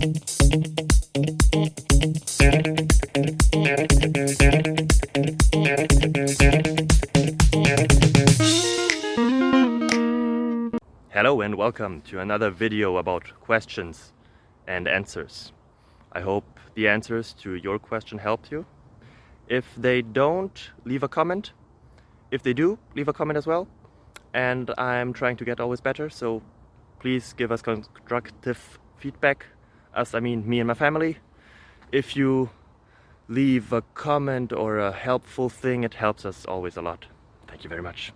Hello and welcome to another video about questions and answers. I hope the answers to your question helped you. If they don't, leave a comment. If they do, leave a comment as well. And I'm trying to get always better, so please give us constructive feedback. Us, I mean me and my family. If you leave a comment or a helpful thing, it helps us always a lot. Thank you very much.